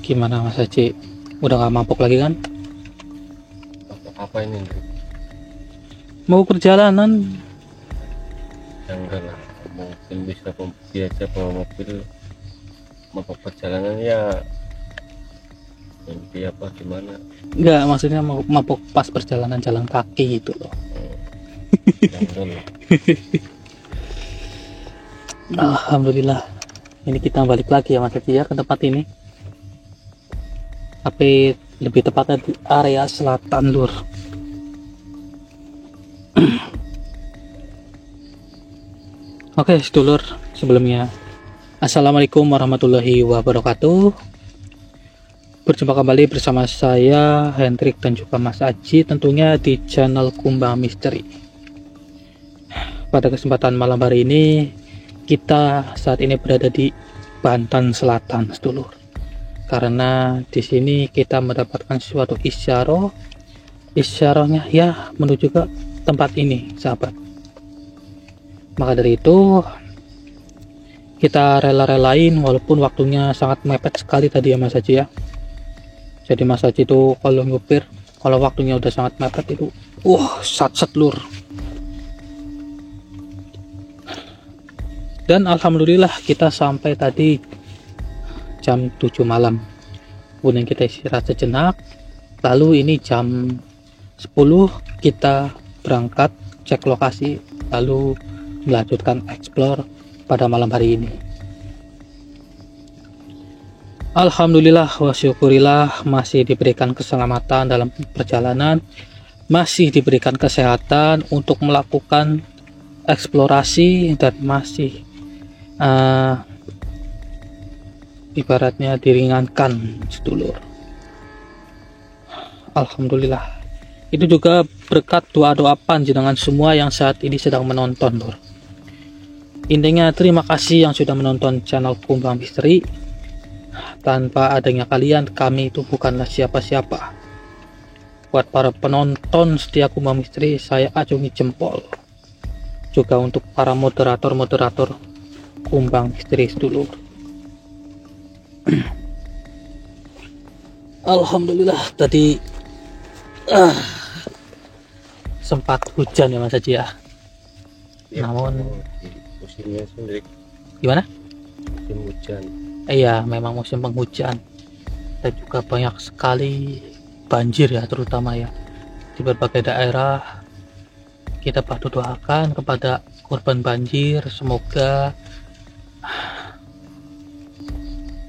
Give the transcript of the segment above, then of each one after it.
Gimana Mas Haji? Udah gak mabuk lagi kan? Apa ini Ndri? Mau perjalanan? Ya enggak lah, mungkin bisa biasa bawa mobil mabuk perjalanan ya, mimpi apa gimana. Enggak, maksudnya mau mabuk pas perjalanan jalan kaki gitu loh. Ya enggak lah. Alhamdulillah. Ini kita balik lagi ya Mas Haji ya ke tempat ini. Tapi lebih tepatnya di area selatan Lur. Oke, sedulur, sebelumnya Assalamualaikum warahmatullahi wabarakatuh. Berjumpa kembali bersama saya Hendrik dan juga Mas Aji, tentunya di channel Kumbang Misteri. Pada kesempatan malam hari ini kita saat ini berada di Banten Selatan, sedulur. Karena di sini kita mendapatkan suatu isyarahnya ya menuju ke tempat ini, sahabat. Maka dari itu kita rela-relain walaupun waktunya sangat mepet sekali tadi ya Mas Haji ya. Jadi Mas Haji itu kalau nyupir, kalau waktunya udah sangat mepet itu sat-set Lur. Dan alhamdulillah kita sampai tadi jam 7 malam. Kemudian kita istirahat sejenak. Lalu ini jam 10 kita berangkat cek lokasi, lalu melanjutkan explore pada malam hari ini. Alhamdulillah wa syukurillah masih diberikan keselamatan dalam perjalanan, masih diberikan kesehatan untuk melakukan eksplorasi, dan masih ibaratnya diringankan, sedulur. Alhamdulillah. Itu juga berkat doa-doa panjenengan semua yang saat ini sedang menonton, Lur. Intinya terima kasih yang sudah menonton channel Kumbang Misteri. Tanpa adanya kalian, kami itu bukanlah siapa-siapa. Buat para penonton setia Kumbang Misteri, saya acungi jempol. Juga untuk para moderator Kumbang Misteri, sedulur. Alhamdulillah tadi sempat hujan ya Mas Haji ya. Namun musimnya sendiri gimana? musim hujan. Iya, memang musim penghujan dan juga banyak sekali banjir ya, terutama ya di berbagai daerah. Kita patut doakan kepada korban banjir, semoga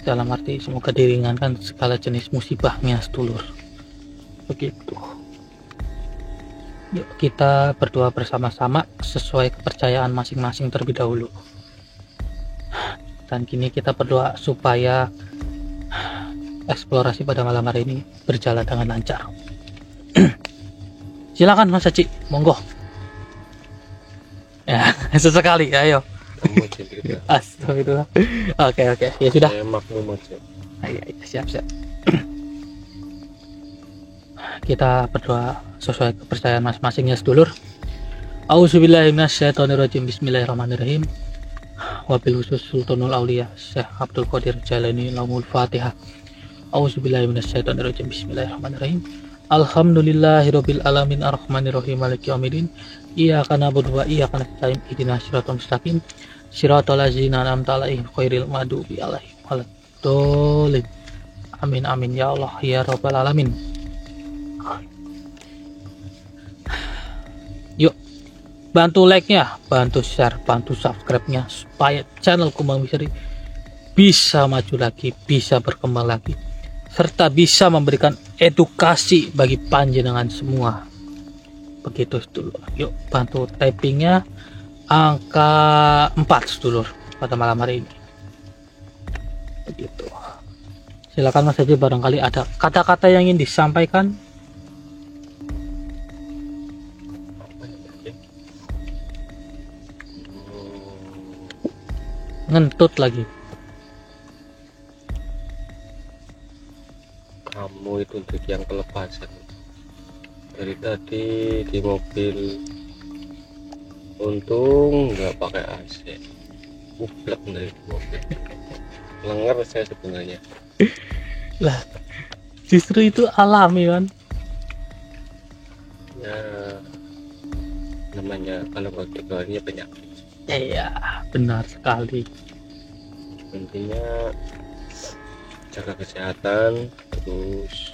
dalam arti semoga diringankan segala jenis musibahnya, sedulur. Begitu. Yuk kita berdoa bersama-sama sesuai kepercayaan masing-masing terlebih dahulu. Dan kini kita berdoa supaya eksplorasi pada malam hari ini berjalan dengan lancar. Silakan Mas Haji, monggo. Ya, sesekali, ayo. Astagfirullah. Oke, ya sudah. Saya maklum aja. Iya, siap. Kita berdoa sesuai kepercayaan masing-masingnya, sedulur. Auzubillahiminasyaitonirrajim. Bismillahirrahmanirrahim. Wabil khusus Sultanul Aulia Syekh Abdul Qadir Jalani Laumul Fatihah. Auzubillahiminasyaitonirrajim. Bismillahirrahmanirrahim. Alhamdulillahirabbil alamin arrahmanirrahim maliki yaumiddin. Iyyaka na'budu wa iyyaka nasta'in ihdinas siratal mustaqim siratal ladzina an'amta 'alaihim ghairil maghdubi 'alaihim waladdallin. Amin ya Allah ya rabbal alamin. Yuk bantu like-nya, bantu share, bantu subscribe-nya supaya channel Kumbang Misteri bisa maju lagi, bisa berkembang lagi, serta bisa memberikan edukasi bagi panjenengan semua. Begitu, sedulur. Yuk bantu typingnya angka 4, sedulur, pada malam hari ini. Begitu. Silakan Mas Haji, barangkali ada kata-kata yang ingin disampaikan. Ngentut lagi. Kamu itu untuk yang kelepasan. Dari tadi di mobil untung nggak pakai AC, ublek dari mobil. Lengar saya sebenarnya. Lah, justru itu alami kan. Ya namanya kalau nggak dikeluarin ya penyakit. Iya, benar sekali. Intinya jaga kesehatan, terus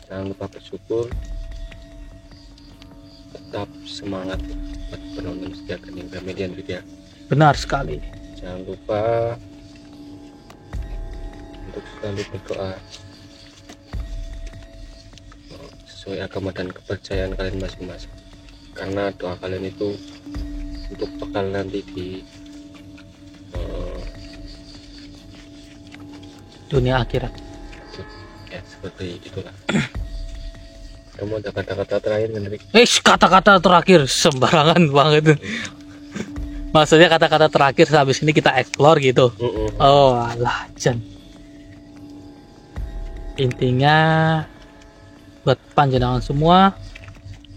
jangan lupa bersyukur, tetap semangat buat penonton setia Gening Gramedia juga. Benar sekali. Jangan lupa untuk selalu berdoa sesuai agama dan kepercayaan kalian masing-masing, karena doa kalian itu untuk bekal nanti di Dunia akhirat. ya seperti itulah. Kamu ada kata-kata terakhir, Hendrik? Kata-kata terakhir sembarangan banget. Maksudnya kata-kata terakhir habis ini kita explore gitu. Oh alah, Jan. Intinya buat panjenengan semua,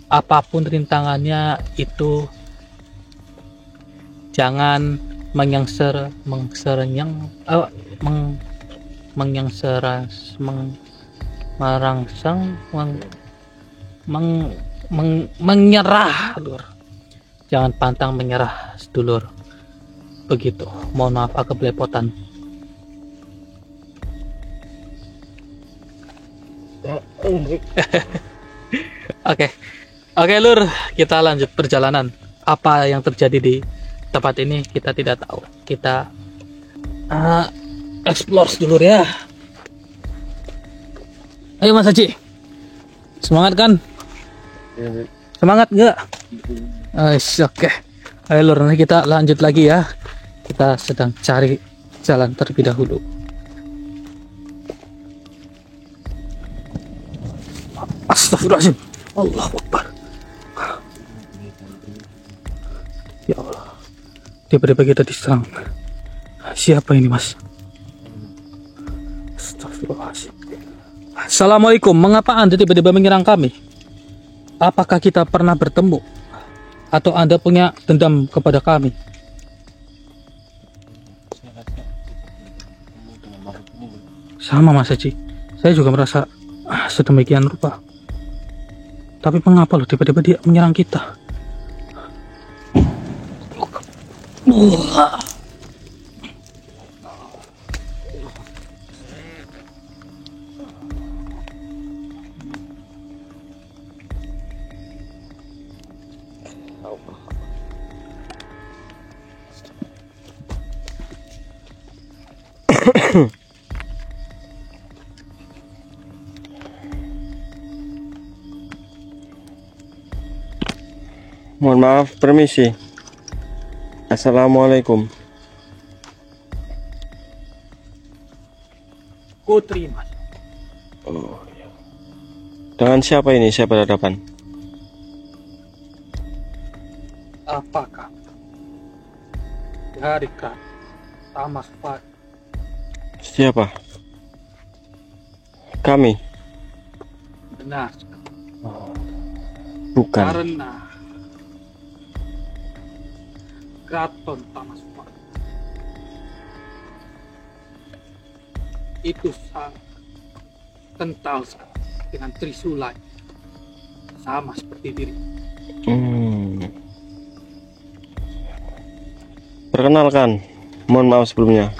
apapun rintangannya itu jangan menyerah, Lur. Jangan pantang menyerah, sedulur. Begitu. Mohon maaf agak belepotan. Oke, Lur, kita lanjut perjalanan. Apa yang terjadi di tempat ini kita tidak tahu. Kita explore dulu ya. Ayo Mas Haji, semangat kan? Semangat nggak? Oke. Ayo Lur, nanti kita lanjut lagi ya. Kita sedang cari jalan terlebih dahulu. Astagfirullahaladzim. Allahu Akbar. Ya Allah, tiba-tiba kita diserang. Siapa ini, Mas? Astagfirullahaladzim. Assalamualaikum, mengapa Anda tiba-tiba menyerang kami? Apakah kita pernah bertemu? Atau Anda punya dendam kepada kami? Sama Mas Haji, saya juga merasa sedemikian rupa. Tapi mengapa loh tiba-tiba dia menyerang kita? Mohon maaf, permisi. Assalamualaikum. Ku terima. Oh, ya. Dengan siapa ini saya berhadapan? Apakah dari Tamas Pak? Siapa? Kami? Benar. Bukan. Karena Keraton Tamas Pak itu sangat kental dengan Trisulai, sama seperti diri. Perkenalkan, mohon maaf sebelumnya.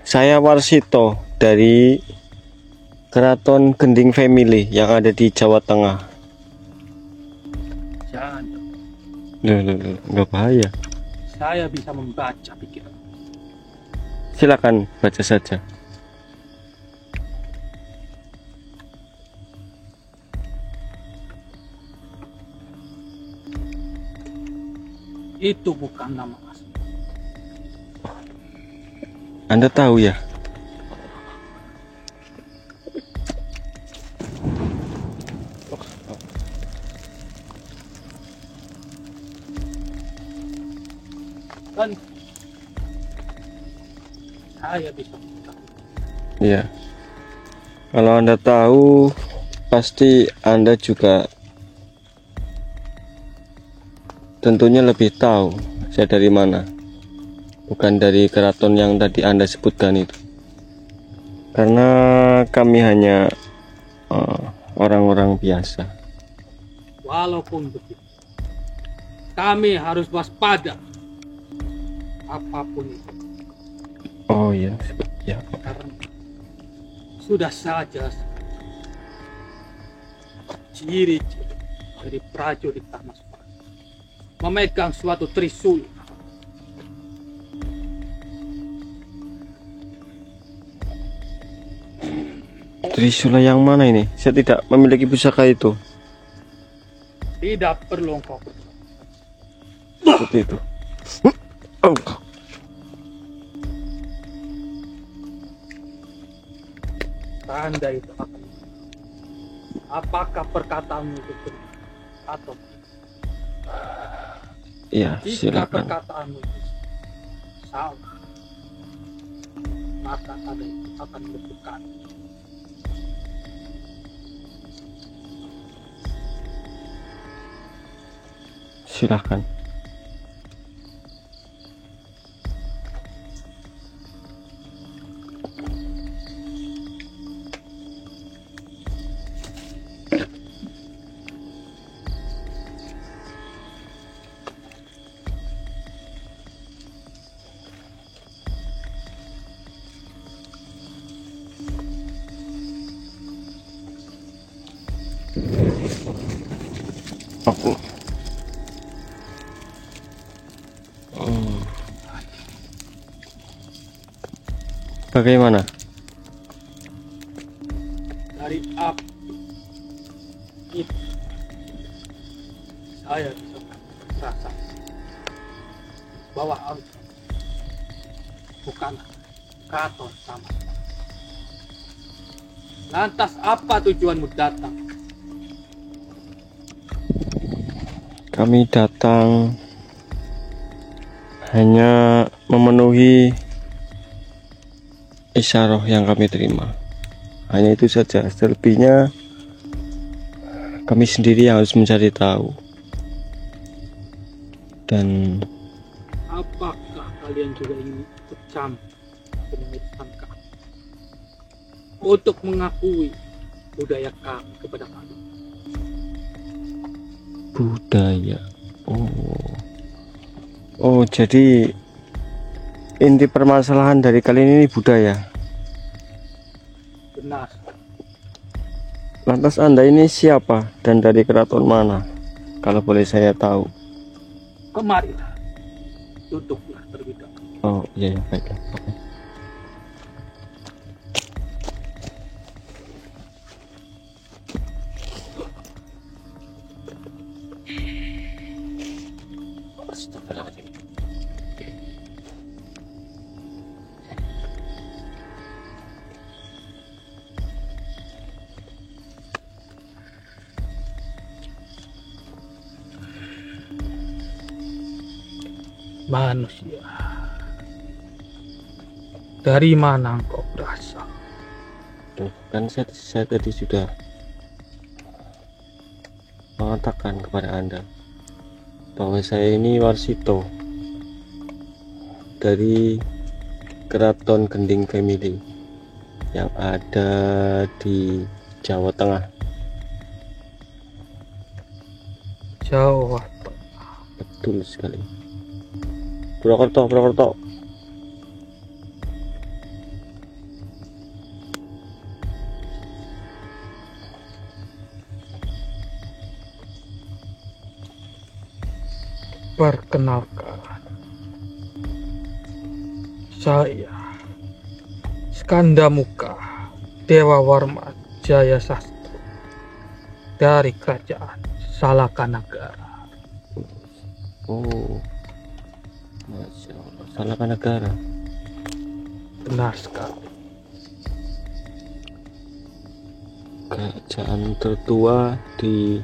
Saya Warsito dari Keraton Gending Family yang ada di Jawa Tengah. Jangan, Nggak bahaya. saya bisa membaca pikiran. Silakan baca saja. Itu bukan nama asli. Anda tahu ya? Dan saya bisa membaca. Iya. Kalau Anda tahu, pasti Anda juga tentunya lebih tahu saya dari mana. Bukan dari keraton yang tadi Anda sebutkan itu. karena kami hanya orang-orang biasa. Walaupun begitu, kami harus waspada apapun itu. Oh iya, ya. Karena sudah saja ciri-ciri dari prajurit Tamaspa memegang suatu trisula. Trisula yang mana ini? Saya tidak memiliki pusaka itu. Tidak perlu engkau berdoa. Seperti itu. Oh. Tanda itu akan. Apakah perkataanmu itu benar atau Iya, jika silakan. perkataanmu itu salah, maka tanda itu akan berbuka. Silakan. Aku. Bagaimana? Dari api itu saya bisa merasa bahwa engkau bukanlah Kraton sama. Lantas apa tujuanmu datang? Kami datang hanya memenuhi isyarah yang kami terima. Hanya itu saja. Selebihnya kami sendiri yang harus mencari tahu. Dan Apakah kalian juga ingin ikut campur dengan urusan kami untuk mengakui budaya kami kepada kalian? budaya. Oh, jadi inti permasalahan dari kalian ini budaya. Benar. Lantas Anda ini siapa dan dari keraton mana? Kalau boleh saya tahu. Kemarilah, duduklah terlebih dahulu. Oh iya, baiklah. Oke. Astagfirullahaladzim. Manusia, dari mana engkau berasal? Tuh, kan saya tadi sudah mengatakan kepada Anda bahwa saya ini Warsito dari Keraton Gending Family yang ada di Jawa Tengah. Jawa. Betul sekali. Purwokerto, Purwokerto. Perkenalkan, saya Skandamuka Dewa Warman Jaya Sastro dari Kerajaan Salakanagara. Oh, Masya Allah, Salakanagara. Benar sekali. Kerajaan tertua di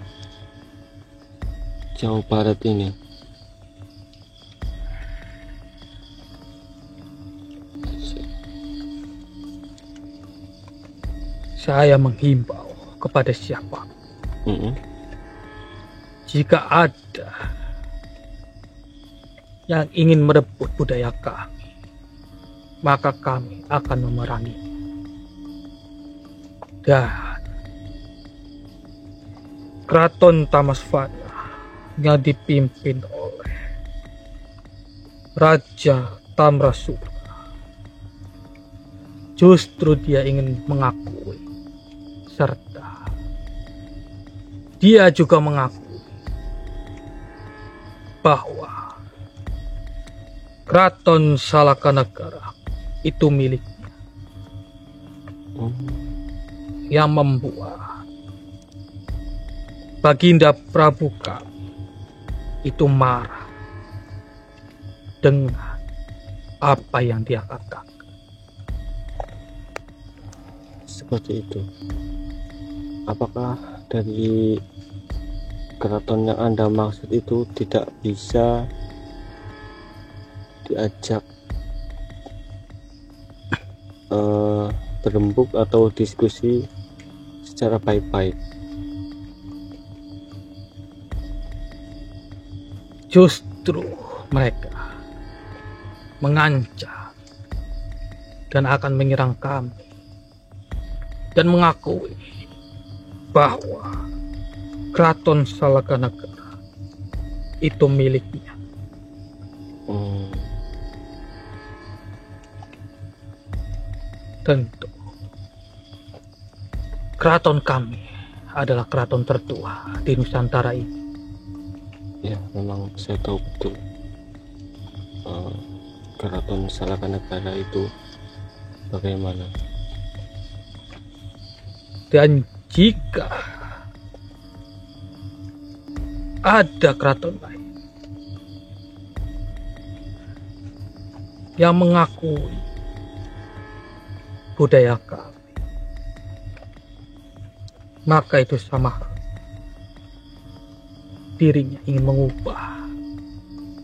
Jawa Barat ini. Saya menghimbau kepada siapa jika ada yang ingin merebut budaya kami, maka kami akan memerangi. Dan Keraton Tamasvana yang dipimpin oleh Raja Tamrasuka, justru dia ingin mengakui, serta dia juga mengakui bahwa Keraton Salakanegara itu miliknya, yang membuat Baginda Prabu kami itu marah dengan apa yang dia katakan. Seperti itu. Apakah dari keraton yang Anda maksud itu tidak bisa diajak berembuk atau diskusi secara baik-baik? Justru mereka mengancam dan akan menyerang kami dan mengakui bahwa Keraton Salakanegara itu miliknya. Tentu keraton kami adalah keraton tertua di Nusantara ini. Ya, memang saya tahu betul. Keraton Salakanegara itu bagaimana. Dan jika ada keraton lain yang mengakui budaya kami, maka itu sama dirinya ingin mengubah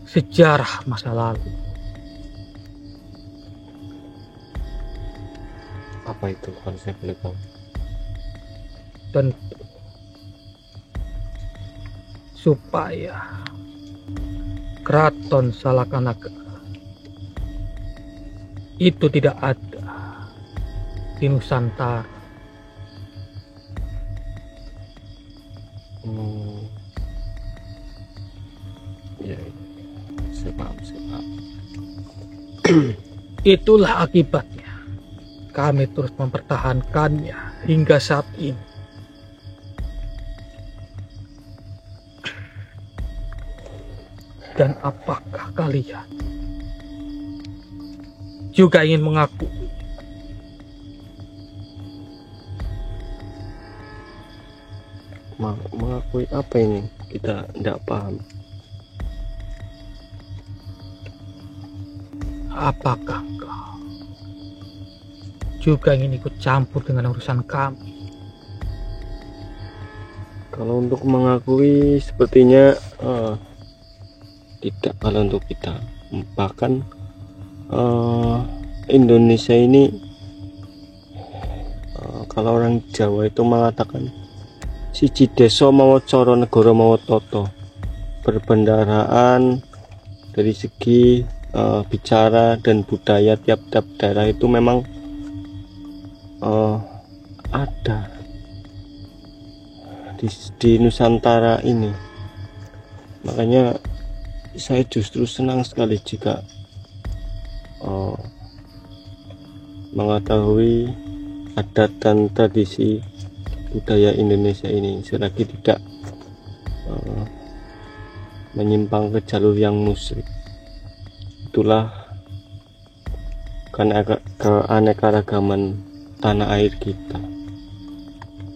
sejarah masa lalu. Apa itu kalau saya boleh tahu? Tentu supaya Keraton Salakanegara itu tidak ada di Nusantara. Ya, saya paham. Itulah akibatnya kami terus mempertahankannya hingga saat ini. Dan apakah kalian juga ingin mengakui mengakui apa ini? Kita tidak paham. Apakah kau juga ingin ikut campur dengan urusan kami? Kalau untuk mengakui sepertinya tidak. Kalau untuk kita, bahkan Indonesia ini, kalau orang Jawa itu mengatakan siji desa mawa cara negara mawa tata. Perbendaharaan dari segi bicara dan budaya tiap-tiap daerah itu memang ada di Nusantara ini. Makanya saya justru senang sekali jika mengetahui adat dan tradisi budaya Indonesia ini selagi tidak menyimpang ke jalur yang musyrik. Itulah keanekaragaman tanah air kita.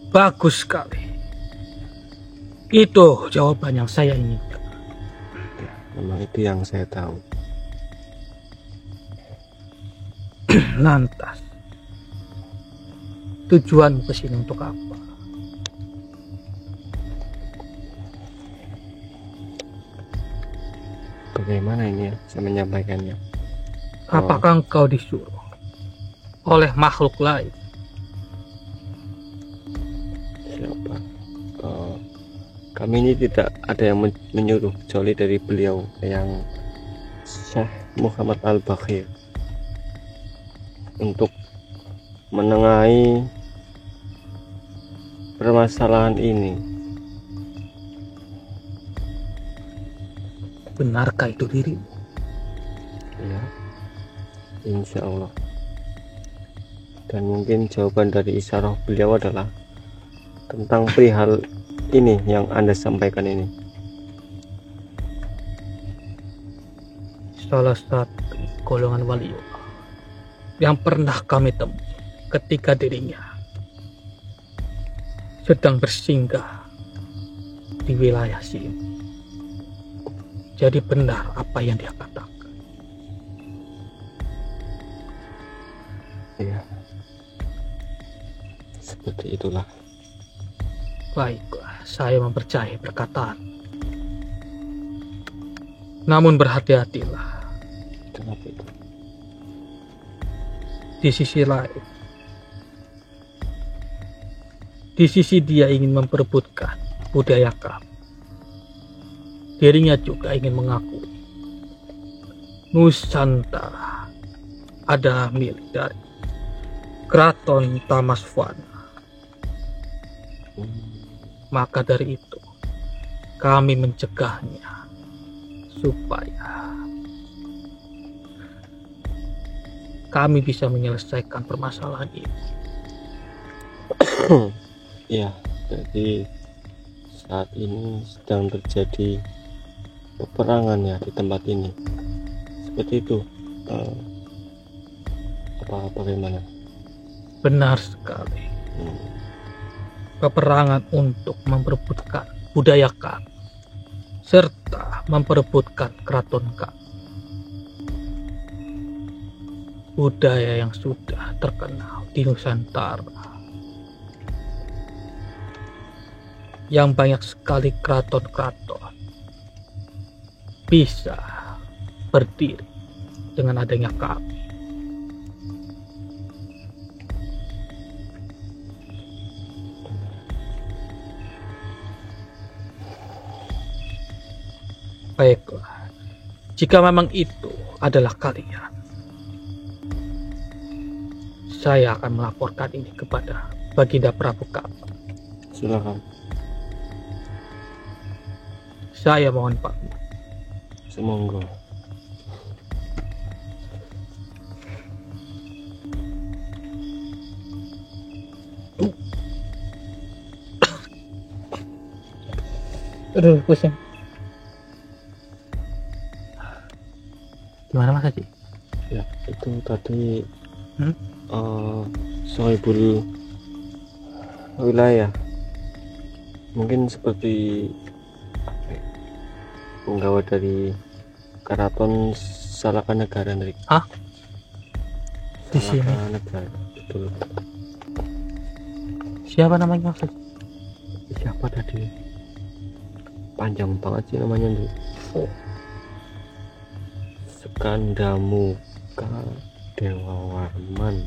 Bagus sekali. Itu jawaban yang saya inginkan. Memang itu yang saya tahu. Lantas, tujuanmu kesini untuk apa? Bagaimana ini ya saya menyampaikannya? Apakah engkau disuruh oleh makhluk lain? Siapa? Kami ini tidak ada yang menyuruh kecuali dari beliau yang Syekh Muhammad Al-Baqir untuk menengahi permasalahan ini. Benarkah itu dirimu? Ya, insya Allah. Dan mungkin jawaban dari isyarah beliau adalah tentang perihal ini yang Anda sampaikan ini. Salah satu golongan waliullah yang pernah kami temui ketika dirinya sedang bersinggah di wilayah sini. Jadi benar apa yang dia katakan. Iya, seperti itulah. Baiklah, saya mempercayai perkataan. Namun berhati-hatilah. Kenapa itu? Di sisi lain, di sisi dia ingin memperebutkan budaya kami, dirinya juga ingin mengakui Nusantara adalah milik dari Keraton Tamaswana. Maka dari itu kami mencegahnya supaya kami bisa menyelesaikan permasalahan ini. Iya, jadi saat ini sedang terjadi peperangan ya di tempat ini. Seperti itu. Bagaimana? Benar sekali. Peperangan untuk memperebutkan budaya kami serta memperebutkan keraton kami, budaya yang sudah terkenal di Nusantara, yang banyak sekali keraton-keraton bisa berdiri dengan adanya kami. Baiklah, jika memang itu adalah kalian, saya akan melaporkan ini kepada Baginda Prabu Kapa. Silakan. Saya mohon Pak. Semoga. Aduh, pusing. Gimana Mas Haji? Ya, itu tadi sohibul wilayah mungkin seperti penggawa dari Keraton Salakanegara dari Di sini. Salakanegara, betul. Siapa namanya Mas Haji? Siapa tadi? Panjang banget sih namanya tuh. Oh. Sekandamuka Dewa Warman,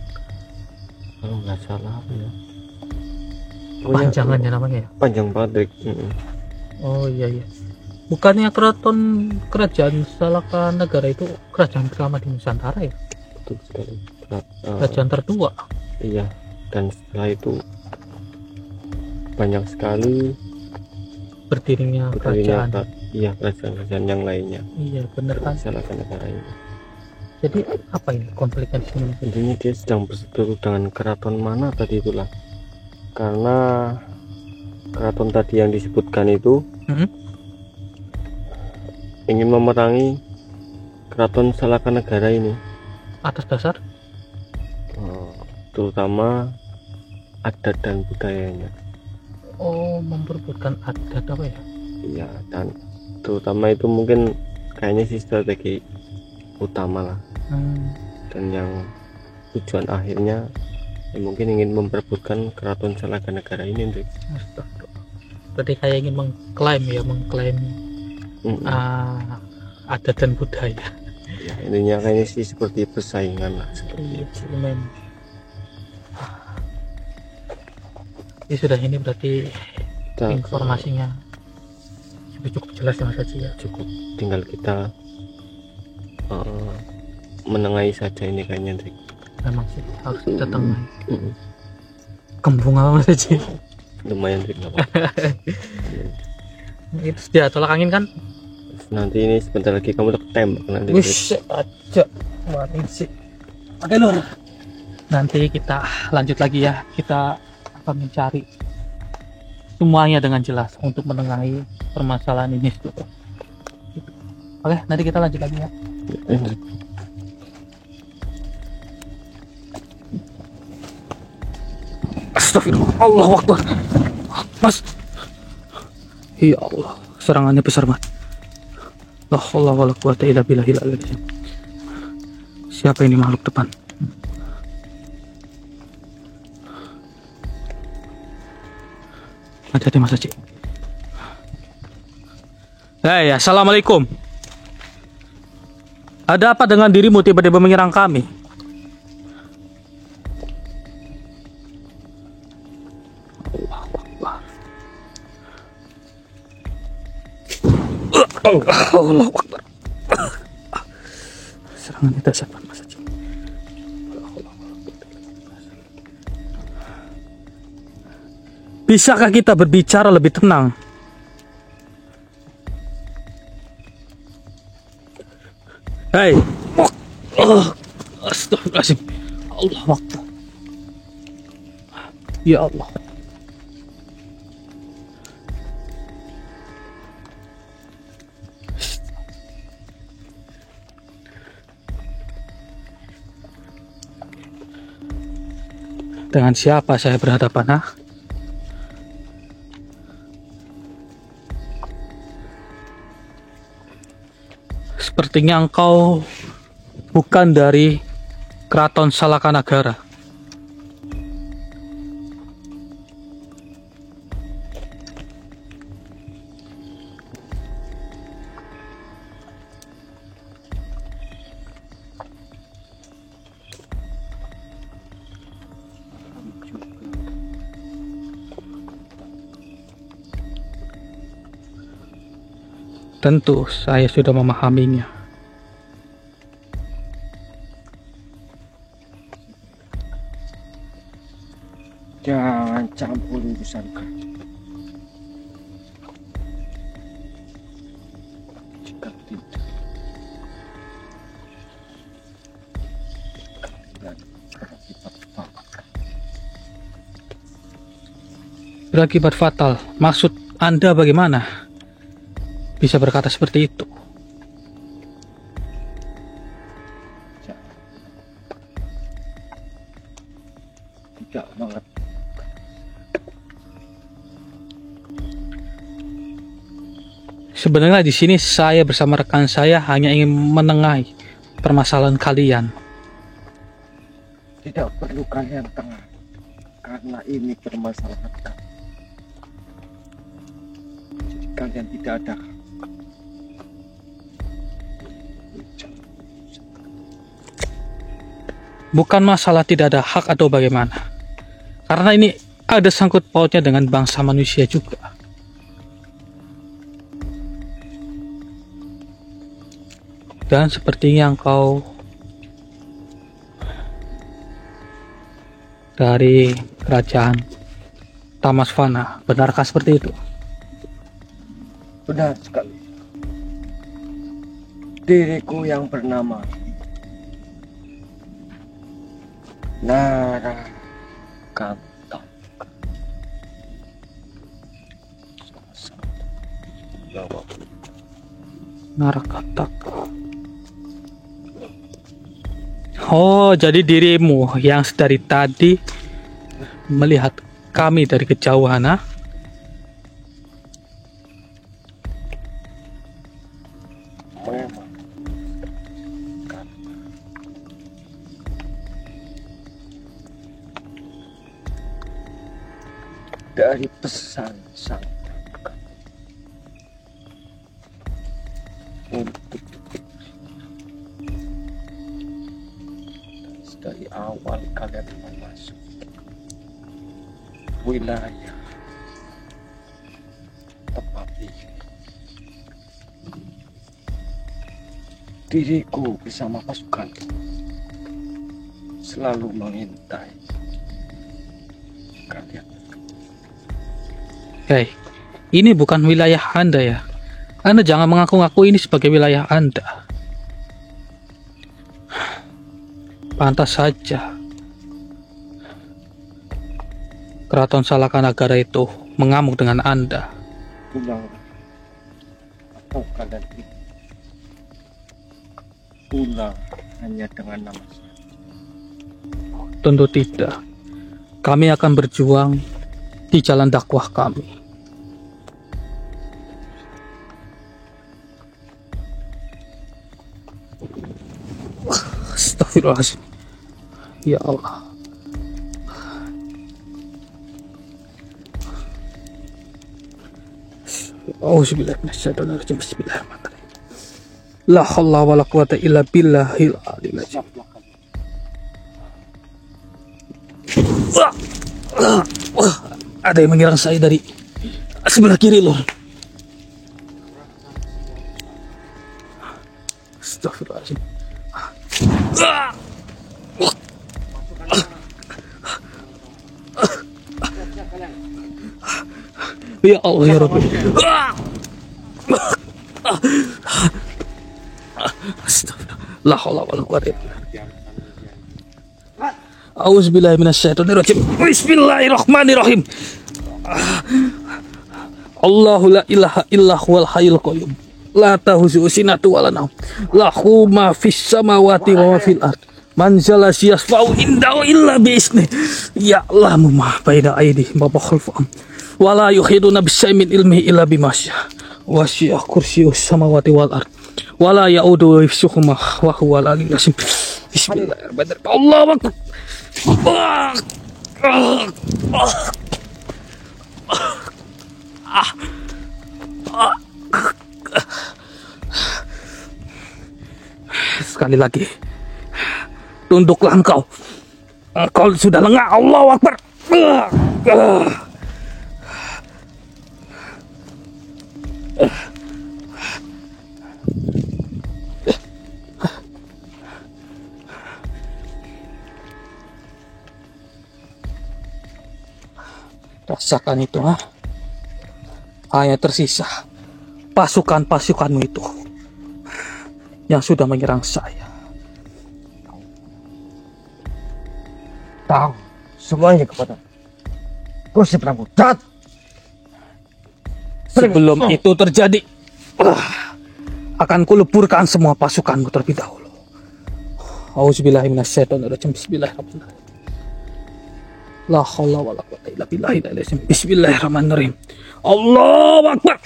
kalau nggak salah apa ya. Panjangannya namanya ya? Panjang banget. Oh iya. Bukannya keraton kerajaan Salakanegara itu kerajaan pertama di Nusantara ya? Betul sekali. Kerajaan tertua. Iya, dan setelah itu banyak sekali Berdirinya kerajaan. Iya, kerajaan yang lainnya. Iya bener kan. Salakanegara ini. Jadi apa ini konfliknya di sini? Intinya dia sedang berseteru dengan keraton mana tadi itulah. Karena keraton tadi yang disebutkan itu ingin memerangi keraton Salakanegara ini. Atas dasar? Terutama adat dan budayanya. Oh, memperebutkan adat apa ya? Iya, dan terutama itu mungkin kayaknya sih strategi utama lah. Dan yang tujuan akhirnya ya mungkin ingin memperebutkan keraton Salakanegara ini. Berarti kayak ingin mengklaim adat dan budaya. Ya, intinya kayaknya sih seperti persaingan lah. Seperti itu. Ya sudah, ini berarti informasinya cukup jelas ya Mas Haji ya. Cukup, tinggal kita menengahi saja ini kayaknya, Drik. Memang sih harus kita tengahi. Kembung apa Mas Haji? lumayan sih, nggak apa-apa. Itu dia tolak angin kan. Nanti ini sebentar lagi kamu tembak nanti. Wis aja mati sih. Oke Lur, nanti kita lanjut lagi ya. Kita akan mencari semuanya dengan jelas untuk menengahi permasalahan ini. Oke, nanti kita lanjut lagi ya. Astagfirullah, Allahu Akbar. Mas, ya Allah, serangannya besar banget. La haula wala quwata illa billahil aliyil azim. Siapa ini makhluk depan? Hati-hati Mas Haji. Hei, assalamualaikum. Ada apa dengan dirimu tiba-tiba menyerang kami? Allahu Akbar. Serangannya dahsyat banget Mas Haji. Bisakah kita berbicara lebih tenang? Hei, astagfirullahaladzim. Allahu Akbar. Ya Allah. Dengan siapa saya berhadapan, ha? Sepertinya engkau bukan dari Keraton Salakanagara. Tentu saya sudah memahaminya. Jangan campur urusan kerja. Jika tidak, kalian berakibat fatal. Berakibat fatal. Maksud Anda bagaimana? Bisa berkata seperti itu. Tidak mengerti. Sebenarnya di sini saya bersama rekan saya hanya ingin menengahi permasalahan kalian. Tidak perlu kalian tengah, karena ini permasalahan kami. Jadi kalian tidak ada hak. Bukan masalah tidak ada hak atau bagaimana. Karena ini ada sangkut pautnya dengan bangsa manusia juga. Dan sepertinya engkau dari kerajaan Tamasvana, benarkah seperti itu? Benar sekali. Diriku yang bernama Nara Kanta. Narakataka. Oh, jadi dirimu yang dari tadi melihat kami dari kejauhan, ha? Memang dari pesan sang untuk dari awal kalian masuk wilayah tempat ini, diriku bersama pasukan selalu mengintai kalian. Hei, ini bukan wilayah Anda ya. Anda jangan mengaku-ngaku ini sebagai wilayah Anda. Pantas saja Keraton Salakanagara itu mengamuk dengan Anda. Pulang. Apakah dan pulang hanya dengan nama saya? Tentu tidak. Kami akan berjuang di jalan dakwah kami. Astagfirullahaladzim. Ya Allah. Auzubillahi minasyaitonirrajim. Bismillahirrahmanirrahim. La haula wala quwata illa billahil aliyil azim. Ada yang menyerang saya dari sebelah kiri, Lur. Astagfirullahaladzim. Ya Allah ya Rabbi. Astagfirullah. La haula wala quwata illa billah. Auzubillahi minasyaitonirrajim. Bismillahirrahmanirrahim. Allahu la ilaha illa huwal hayyul qayyum. La ta'khuzuhu sinatun wa la nawm. Lahu ma fis samawati wa ma fil ard. Man zala yasfa'u indahu illa bi isni. Ya Allah ma baina aydihim wa khalfahum. Wa la yuhiduna bisyai'in min ilmihi illa bima syaa. Wa syi'a kursiyyus samawati wal ard. Wa la ya'uduhu hifdzuhuma wa huwal aliyyul azim. Bismillahirrahmanirrahim. Allahu akbar. Sekali lagi, tunduklah engkau. Engkau sudah lengah. Allahu akbar. Rasakan itu, ha? Hanya tersisa pasukan-pasukanmu itu yang sudah menyerang saya. Tahu semuanya kepada Gusti Prabu. Sebelum itu terjadi, akan kuleburkan semua pasukanmu terlebih dahulu. Auzubillahi minasyaitonirrajim. Bismillahirrahmanirrahim. La haula wala quwata illa billahil aliyyil azim. Bismillahirrahmanirrahim. Allahu akbar.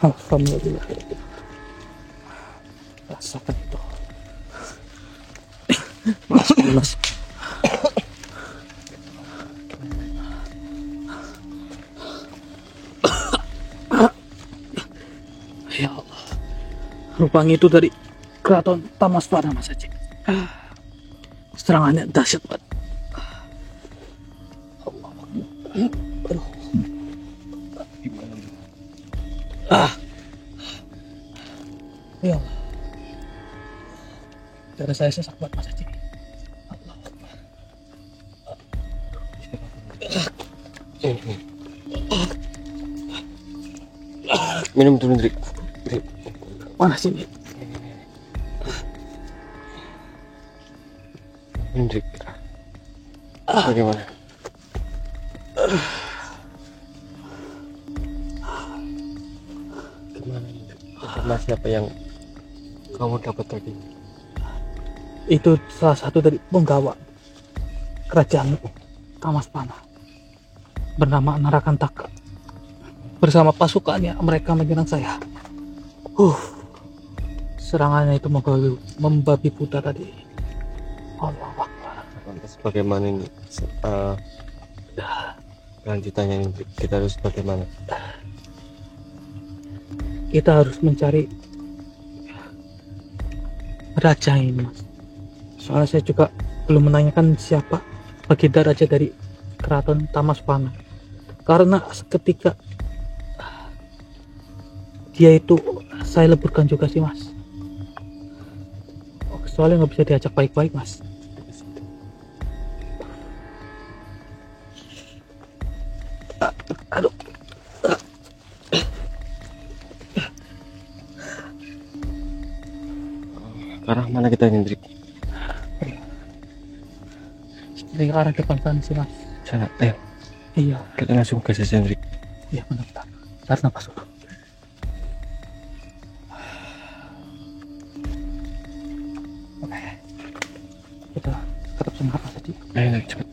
Alhamdulillah. Rasakan itu. Mas. Ya Allah, rupanya itu dari Keraton Tamaspada, Mas Haji. Serangannya dahsyat banget. Allah. Aduh. Ya Allah. Cara saya sesak banget, Mas Haji. Allah. Minum dulu, Drik. Mana sini? Minum, Drik. Bagaimana? Gimana ini? Informasi apa yang kamu dapat tadi? Itu salah satu dari penggawa kerajaan Tamaspada bernama Narakantaka. Bersama pasukannya mereka menyerang saya. Serangannya itu membabi buta tadi. Allah Akbar. Lantas bagaimana ini? Lanjutannya ini kita harus bagaimana? Kita harus mencari raja ini, Mas. Soalnya saya juga belum menanyakan siapa baginda raja dari Keraton Tamaspada. Karena ketika dia itu saya leburkan juga sih, Mas. soalnya nggak bisa diajak baik-baik, Mas. Aduh. Ke arah mana kita, Hendrik? Dari arah depan sana sih, Mas. Sana, ayo. Iya. Kita langsung ke sana, Hendrik. Iya, benar. Tarik nafas dulu. Oke. Kita tetap semangat, Mas Haji. Ayo, cepet.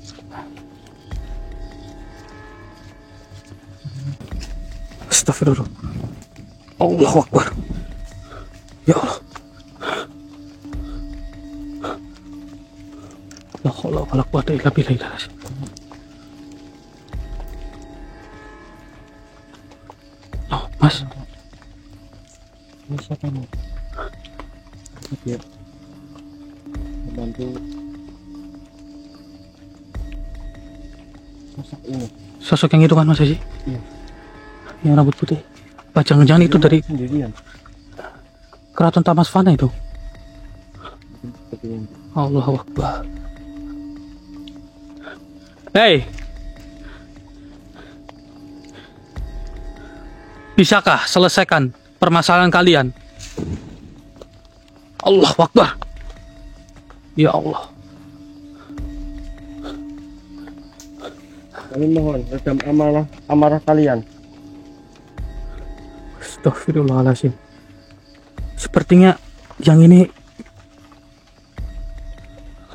Astagfirullah. Allahu Akbar. Ya Allah. La haula wala quwata illa billah. Oh, Mas. Ini siapa nih? Dia membantu sosok ini. Sosok yang itu kan, Mas Haji? Iya. Yang rambut putih. Pak, jangan-jangan itu dari Sendirian. Keraton Tamasvana itu. Mungkin seperti ini. Allahu Akbar. Hei, bisakah selesaikan permasalahan kalian? Allahu Akbar. Ya Allah. Kami mohon redam amarah kalian. Astagfirullahaladzim. Sepertinya yang ini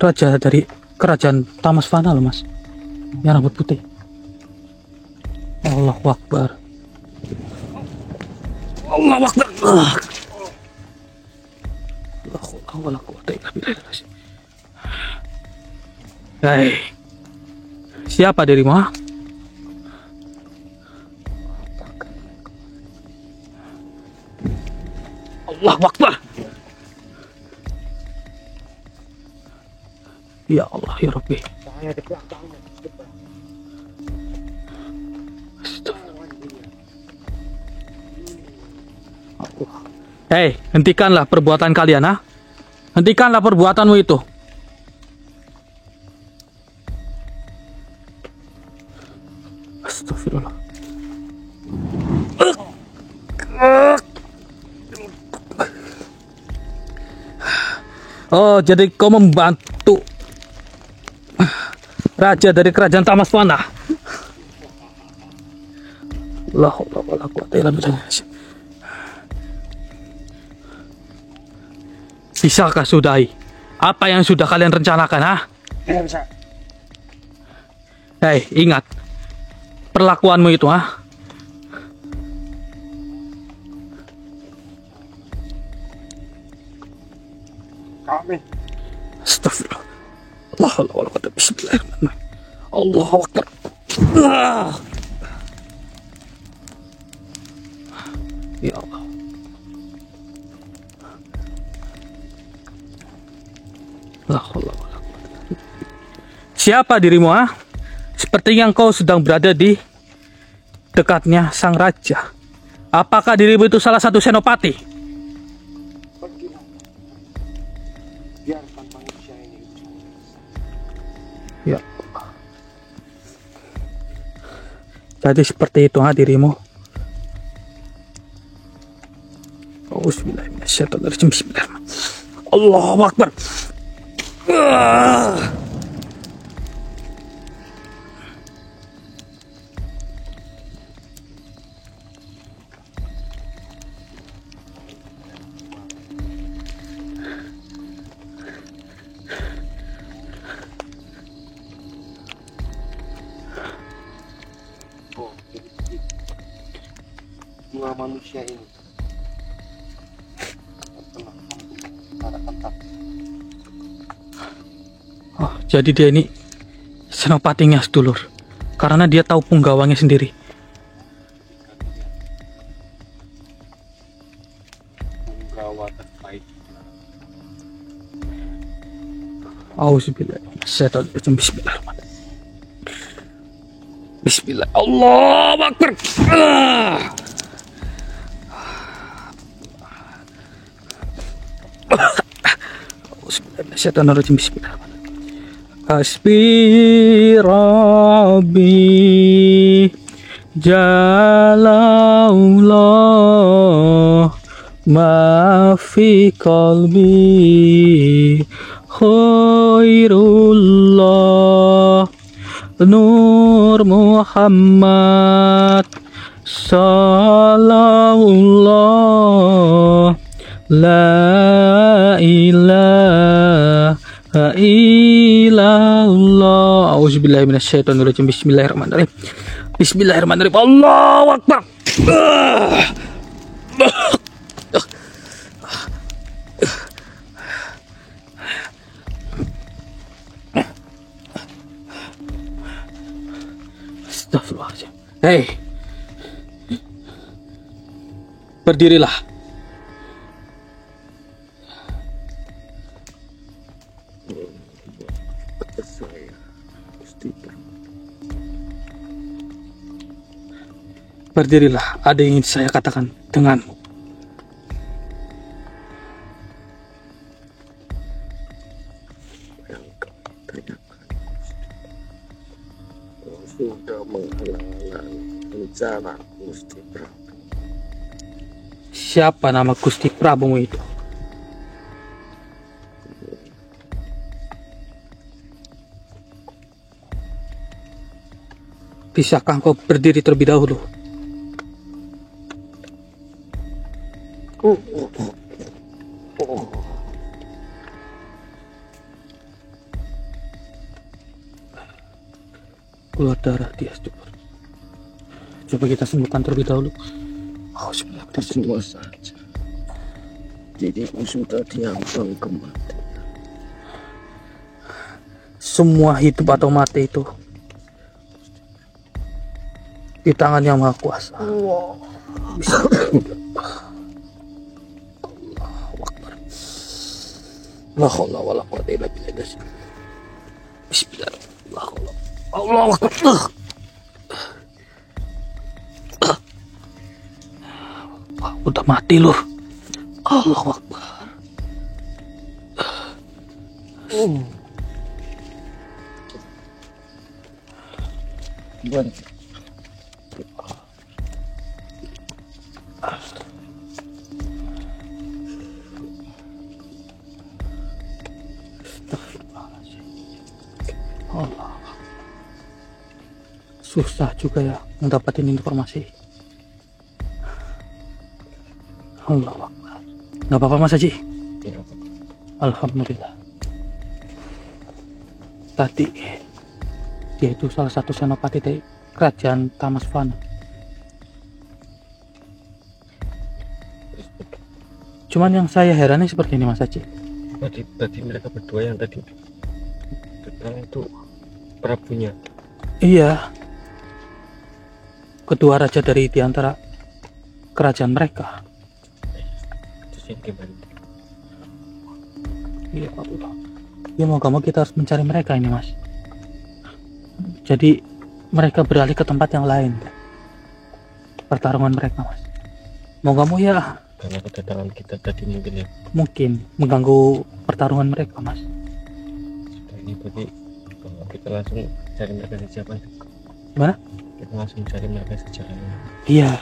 raja dari kerajaan Tamasvana loh, Mas. Yang rambut putih. Allahu Akbar. Allahu Akbar. Allahu Akbar. Hei, siapa dirimu? Ha? Allahu Akbar. Ya Allah, ya Rabbi. Saya di belakangnya. Hei, hentikanlah perbuatan kalian, ha? Hentikanlah perbuatanmu itu. Astagfirullah. Oh, jadi kau membantu raja dari kerajaan Tamasvana. La haula wala quwata illa billah. Bisakah sudahi apa yang sudah kalian rencanakan, ha? Tidak bisa. Hei, ingat perlakuanmu itu, ha? Kami. Astagfirullah. La haula wala quwata. Bismillahirrahmanirrahim. Allahu Akbar. Ya Allah. La haula wala quwata. Siapa dirimu, ha? Sepertinya engkau sedang berada di dekatnya sang raja. Apakah dirimu itu salah satu senopati? Pergilah. Biarkan manusia ini. Ya Allah. Jadi seperti itu, ha, dirimu. Bismillahirrahmanirrahim. Bismillahirrahmanirrahim. Allahu Akbar. Dua manusia ini telah para kontak. Oh, jadi dia ini senopatinya sedulur. Karena dia tahu punggawangnya sendiri. Punggawa terbaik. Auzubillahi. Bismillahirrahmanirrahim. Bismillah. Allahu Akbar. Minasyaitonirrajim. Bismillahirrahmanirrahim. Hasbi Rabbi Jalalullah ma fi qalbi khairullah Nur Muhammad Sallallahu La ilaha illallah. Auzubillahi minasyaitonirrajim. Bismillahirrahmanirrahim. Bismillahirrahmanirrahim. Allahu akbar. Astagfirullahaladzim. Hei, berdirilah. Berdirilah, ada yang ingin saya katakan denganmu. Sudah menghalang rencana Gusti Prabu. Siapa nama Gusti Prabu itu? Bisakah engkau berdiri terlebih dahulu? Keluar darah dia, coba kita sembuhkan terlebih dahulu. Oh, semua saja. Dirimu sudah diambang kematian. Semua hidup atau mati itu di tangan Yang Maha Kuasa. Allahu Akbar. La haula wala quwwata illa billah. Bismillahirrahmanirrahim. Allahu Akbar. Udah mati loh. Allahu Akbar. Gimana? Allah. Susah juga ya mendapatkan informasi. Allah Akbar. Nggak apa-apa Mas Haji? Ya. Alhamdulillah. Tadi dia itu salah satu senopati dari kerajaan Tamasvana. Cuman yang saya herannya seperti ini Mas Haji. Tadi mereka berdua yang tadi itu prabunya. Iya. Kedua raja dari diantara kerajaan mereka. Terus yang gimana? Iya Allah. Ya mau kita harus mencari mereka ini Mas. Jadi mereka beralih ke tempat yang lain. Pertarungan mereka Mas. Mau ya. Karena kedatangan kita tadi mungkin ya. Mungkin mengganggu pertarungan mereka Mas. Ini berarti kalau kita langsung cari mereka saja Mas. Gimana? Kita langsung cari mereka saja. Iya.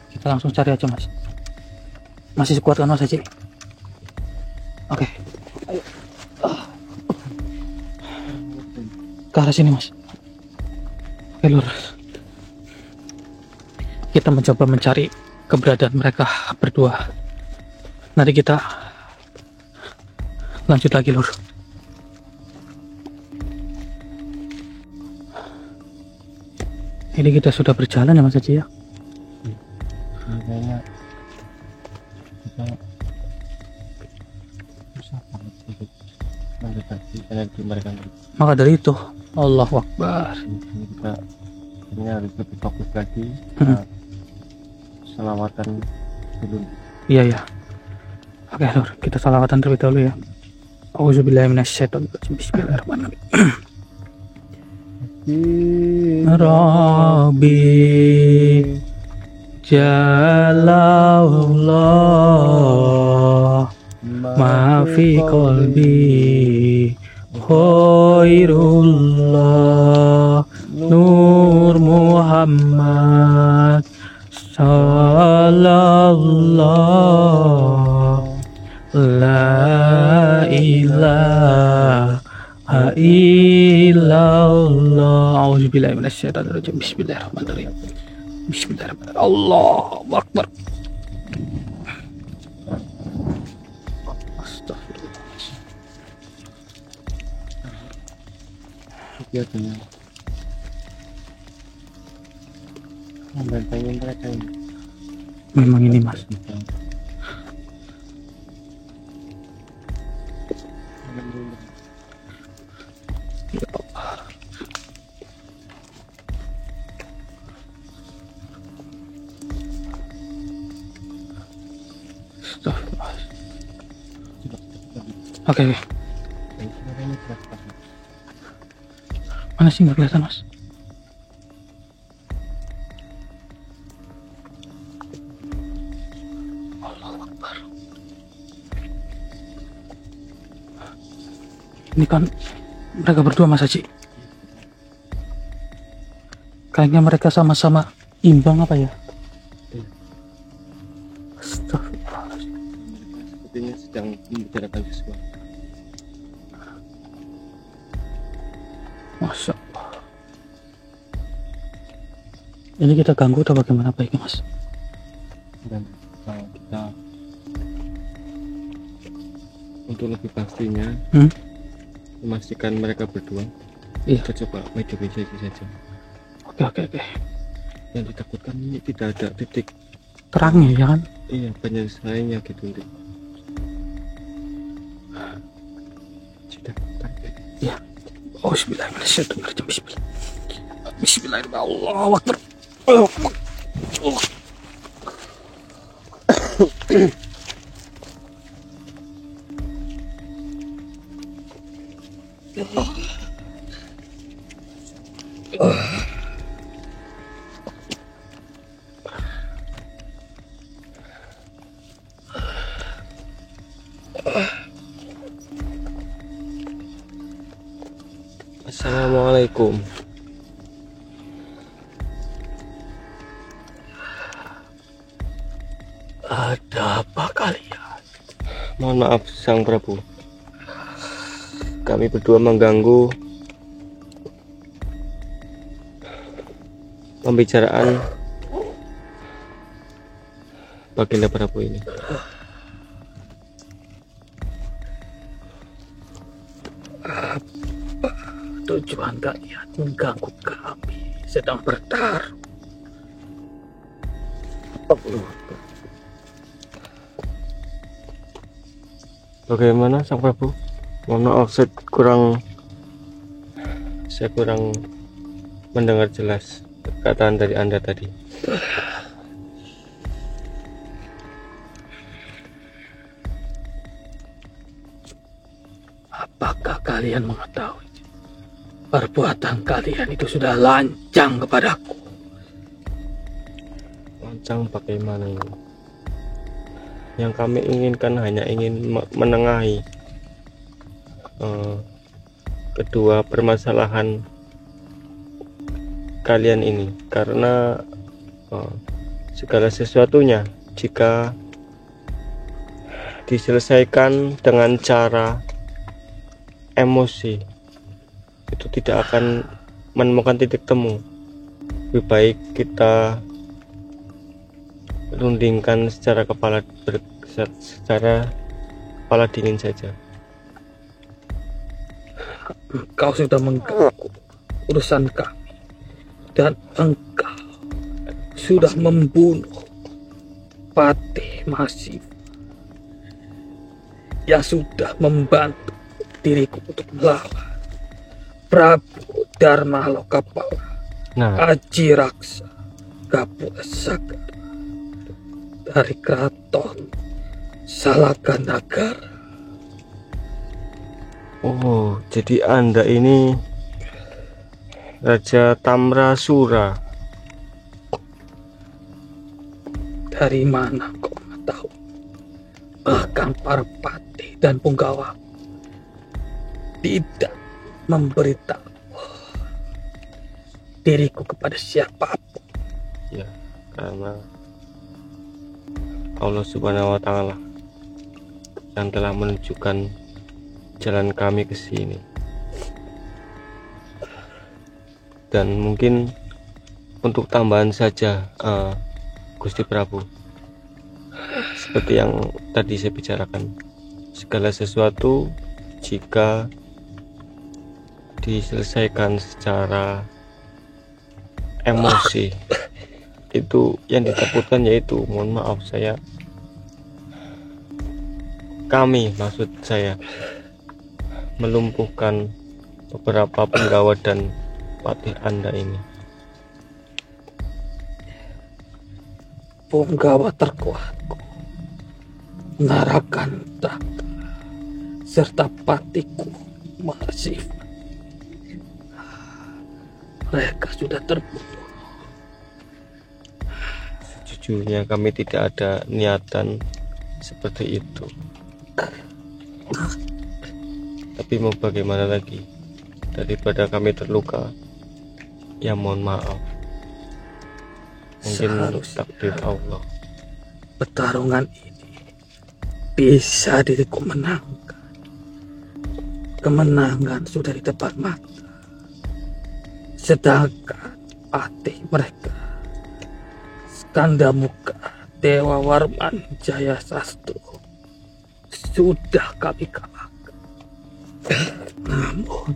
Kita langsung cari aja Mas. Masih sekuat kan Mas Haji? Oke. Ayo. Ke arah sini Mas. Oke Lur. Kita mencoba mencari keberadaan mereka berdua. Nanti kita lanjut lagi Lur. Ini kita sudah berjalan ya Mas Haji ya? Kayaknya kita susah banget untuk mendeteksi energi mereka. Maka dari itu Allahu Akbar. Ini harus lebih fokus lagi. Salawatan dulu. Iya ya. Oke Lur, kita salawatan terlebih dahulu ya. Auzubillahi minasyaitonirrajim. Bismillahirrahmanirrahim. Rabbi Jalalullah ma fi qalbi Khairullah Nur Muhammad Sallallahu La ilaha illallah. Auzubillahi minasyaitonirrajim. Bismillahirrahmanirrahim. Bismillahirrahmanirrahim. Allahu Akbar. Astagfirullah. Ya benar. Membantainya mereka ini. Memang ini mas. Ya Allah. Astagfirullah. Oke. Mana sih nggak kelihatan mas? Allahu Akbar. Ini kan mereka berdua mas Haji. Kayaknya mereka sama-sama imbang apa ya? Astagfirullahaladzim. Sepertinya sedang membicarakan sesuatu. Masya Allah. Ini kita ganggu atau bagaimana baiknya mas? Dan kita untuk lebih pastinya memastikan mereka berdua, iya, kita coba media-media saja. Oke. Yang ditakutkan ini tidak ada titik Terangnya ya kan? iya penyelesaiannya gitu. Sudah. Iya. Oh, bismillahirrahmanirrahim. Bismillahirrahmanirrahim. Allahu Akbar. Assalamualaikum. Ada apa kalian? Mohon maaf Sang Prabu, kami berdua mengganggu pembicaraan Baginda Prabu ini. Tujuan kalian mengganggu kami sedang bertarung. Bagaimana Sang Prabu? Mohon maaf saya kurang mendengar jelas perkataan dari Anda tadi. Apakah kalian mengetahui perbuatan kalian itu sudah lancang kepadaku? Lancang bagaimana ini? Yang kami inginkan hanya ingin menengahi kedua permasalahan kalian ini, karena segala sesuatunya jika diselesaikan dengan cara emosi itu tidak akan menemukan titik temu. Lebih baik kita rundingkan secara kepala dingin saja. Engkau sudah mengganggu urusan kami dan engkau sudah membunuh Patih Masif yang sudah membantu diriku untuk melawan Prabu Dharma Lokapala, Aji Raksa Kapulasagar dari Keraton Salakanagara. Oh, jadi Anda ini Raja Tamrasura. Dari mana kau tahu? Bahkan para patih dan punggawa tidak memberitahu diriku kepada siapapun. Ya, karena Allah Subhanahu wa Ta'ala yang telah menunjukkan jalan kami ke sini. Dan mungkin untuk tambahan saja, Gusti Prabu, seperti yang tadi saya bicarakan, segala sesuatu jika diselesaikan secara emosi, itu yang ditakutkan yaitu, mohon maaf kami maksud saya melumpuhkan beberapa penggawa dan patih Anda ini. Punggawa terkuatku, Narakanta, serta patiku masif, mereka sudah terbunuh. Sejujurnya kami tidak ada niatan seperti itu, tapi mau bagaimana lagi, daripada kami terluka, ya mohon maaf, mungkin takdir Allah. Pertarungan ini bisa diriku menangkan. Kemenangan sudah di depan mata, sedangkan patih mereka, Skandamuka Dewa Warman Jaya Sastro, sudah kami kalahkan. Namun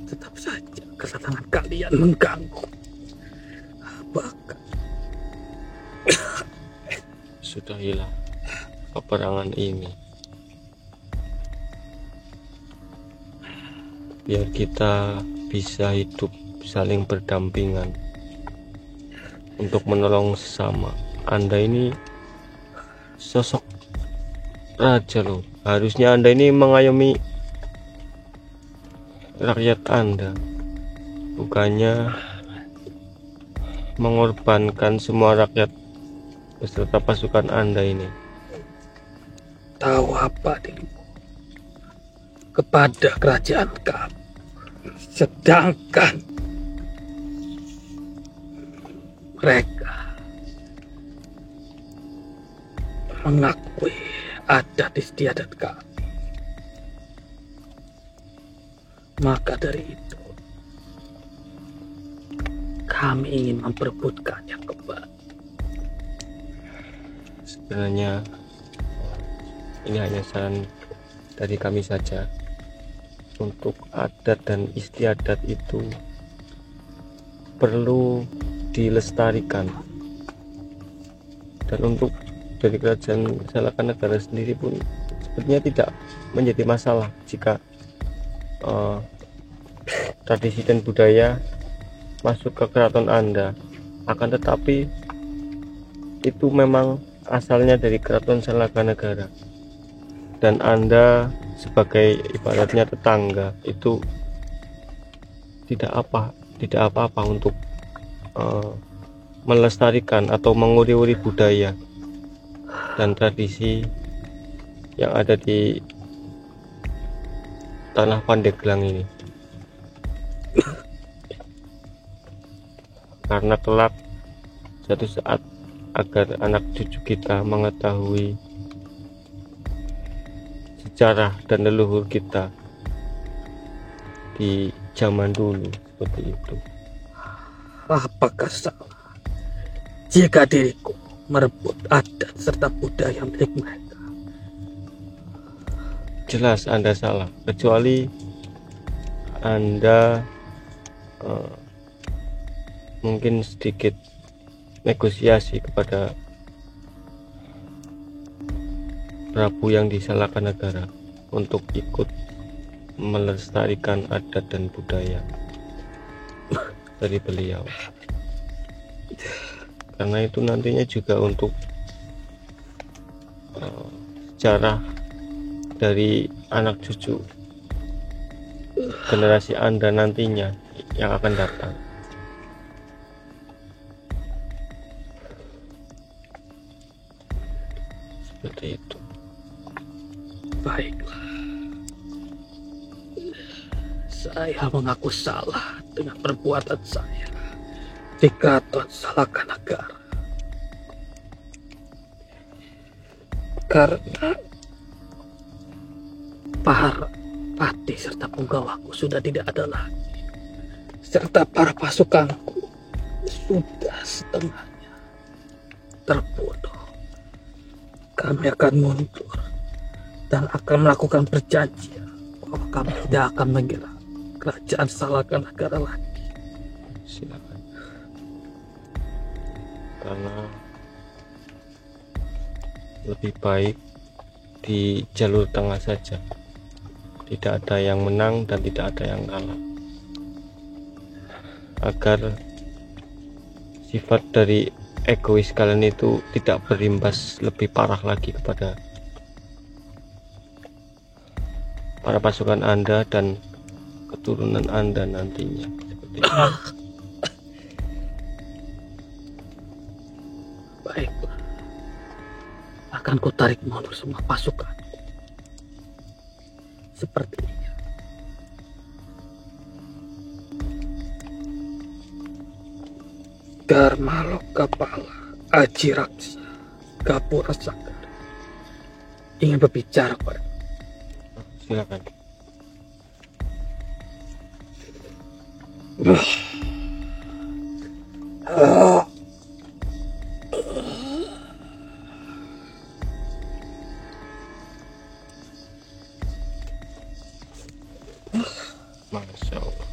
tetap saja kedatangan kalian mengganggu. Bahkan Sudahilah peperangan ini, biar kita bisa hidup saling berdampingan untuk menolong sesama. Anda ini sosok raja loh, harusnya Anda ini mengayomi rakyat Anda, bukannya mengorbankan semua rakyat beserta pasukan Anda ini. tahu apa dirimu kepada kerajaan kamu, sedangkan mereka mengakui adat istiadat kami. Maka dari itu kami ingin memperebutkannya kembali. Sebenarnya ini hanya saran dari kami saja. Untuk adat dan istiadat itu perlu dilestarikan, dan untuk dari kerajaan Salakanegara sendiri pun sepertinya tidak menjadi masalah jika tradisi dan budaya masuk ke keraton Anda. Akan tetapi itu memang asalnya dari keraton Salakanegara, dan Anda sebagai ibaratnya tetangga itu tidak apa-apa untuk melestarikan atau menguri-uri budaya dan tradisi yang ada di tanah Pandeglang ini, karena kelak suatu saat agar anak cucu kita mengetahui sejarah dan leluhur kita di zaman dulu seperti itu. Apakah salah jika diriku merebut adat serta budaya milik mereka? Jelas Anda salah, kecuali Anda mungkin sedikit negosiasi kepada Prabu yang di Salakanegara untuk ikut melestarikan adat dan budaya dari beliau, karena itu nantinya juga untuk sejarah dari anak cucu generasi Anda nantinya yang akan datang. Seperti itu. Baiklah, Saya mengaku salah dengan perbuatan saya di Keraton Salakanagara. Karena para patih serta punggawaku sudah tidak ada lagi, serta para pasukanku sudah setengahnya terbunuh. Kami akan mundur dan akan melakukan perjanjian bahwa kami tidak akan menyerang kerajaan Salakanagara lagi. Silakan. Karena lebih baik di jalur tengah saja, tidak ada yang menang dan tidak ada yang kalah, agar sifat dari egois kalian itu tidak berimbas lebih parah lagi kepada para pasukan Anda dan keturunan Anda nantinya. Seperti itu. Baiklah, akan ku tarik mundur semua pasukan seperti ini. Dharma Lokapala Aji Raksa Gapura Sakar ingin berbicara pada. Silakan. Masya Allah.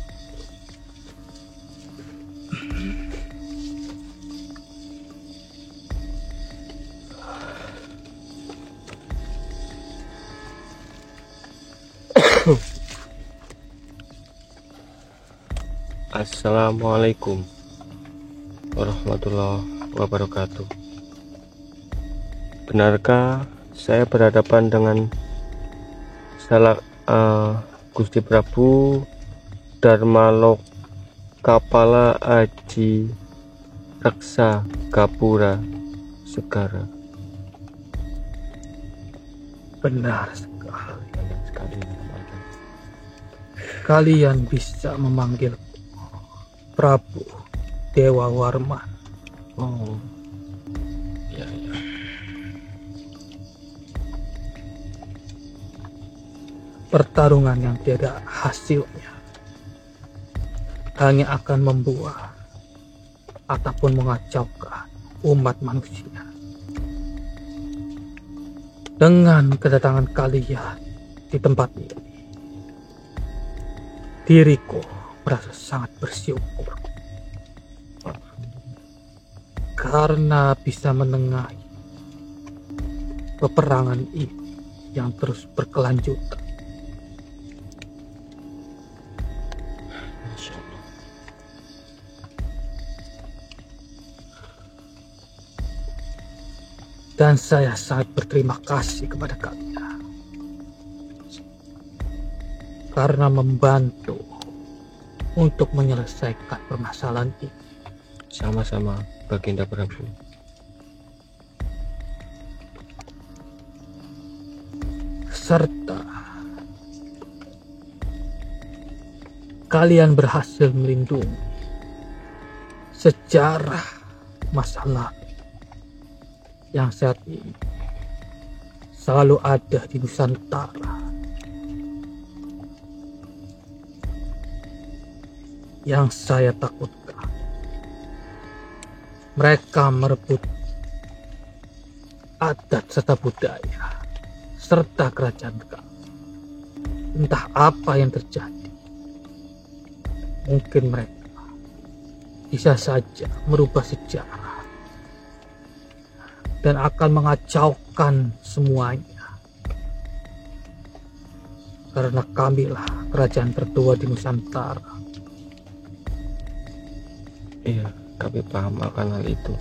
Assalamualaikum warahmatullahi wabarakatuh. Benarkah saya berhadapan dengan Gusti Prabu Dharma Lokapala Aji Raksa Gapura Segara? Benar sekali. Banyak sekali. Kalian bisa memanggil Prabu Dewa Warman. Oh, ya, ya. Pertarungan yang tiada hasilnya hanya akan membuat ataupun mengacaukan umat manusia. Dengan kedatangan kalian di tempat ini, diriku merasa sangat bersyukur karena bisa menengahi peperangan ini yang terus berkelanjutan. Masya Allah. Dan saya sangat berterima kasih kepada kalian karena membantu untuk menyelesaikan permasalahan ini. Sama-sama Baginda Prabu. Serta kalian berhasil melindungi sejarah masa lalu yang saat ini selalu ada di Nusantara. Yang saya takutkan, mereka merebut adat serta budaya serta kerajaan kami. Entah apa yang terjadi, mungkin mereka bisa saja merubah sejarah dan akan mengacaukan semuanya. Karena kamilah kerajaan tertua di Nusantara. Iya, kami paham akan hal itu.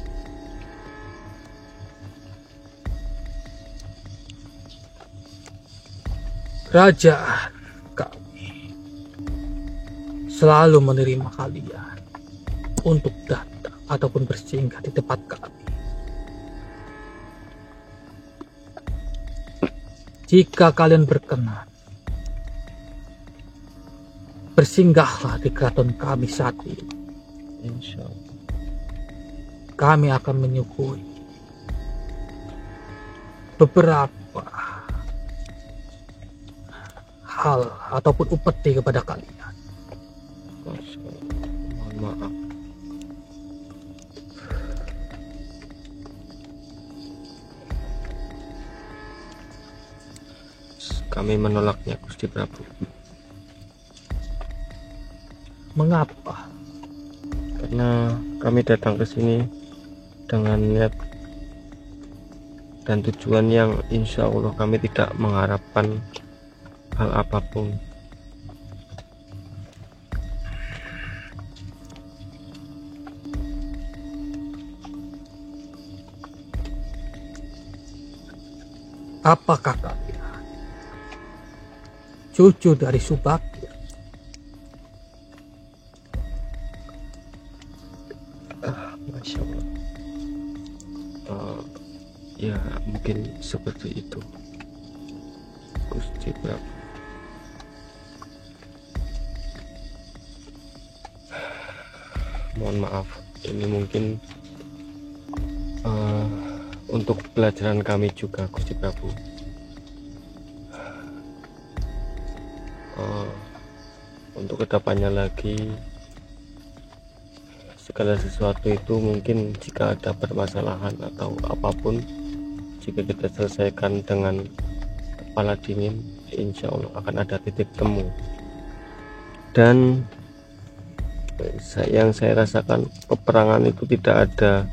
Kerajaan kami selalu menerima kalian untuk datang ataupun bersinggah di tempat kami. Jika kalian berkenan bersinggahlah di keraton kami saat ini. Insya Allah. Kami akan menyuguhi beberapa hal ataupun upeti kepada kalian. Masya Allah. Mohon maaf. Kami menolaknya, Gusti Prabu. Mengapa? Karena kami datang ke sini dengan niat dan tujuan yang insya Allah kami tidak mengharapkan hal apapun. Apakah kalian cucu dari Subakir? Masya Allah. Ya mungkin seperti itu, Gusti Prabu. Mohon maaf, ini mungkin untuk pelajaran kami juga, Gusti Prabu. Untuk kedepannya lagi, segala sesuatu itu mungkin jika ada permasalahan atau apapun, jika kita selesaikan dengan kepala dingin, insya Allah akan ada titik temu. Dan yang saya rasakan, peperangan itu tidak ada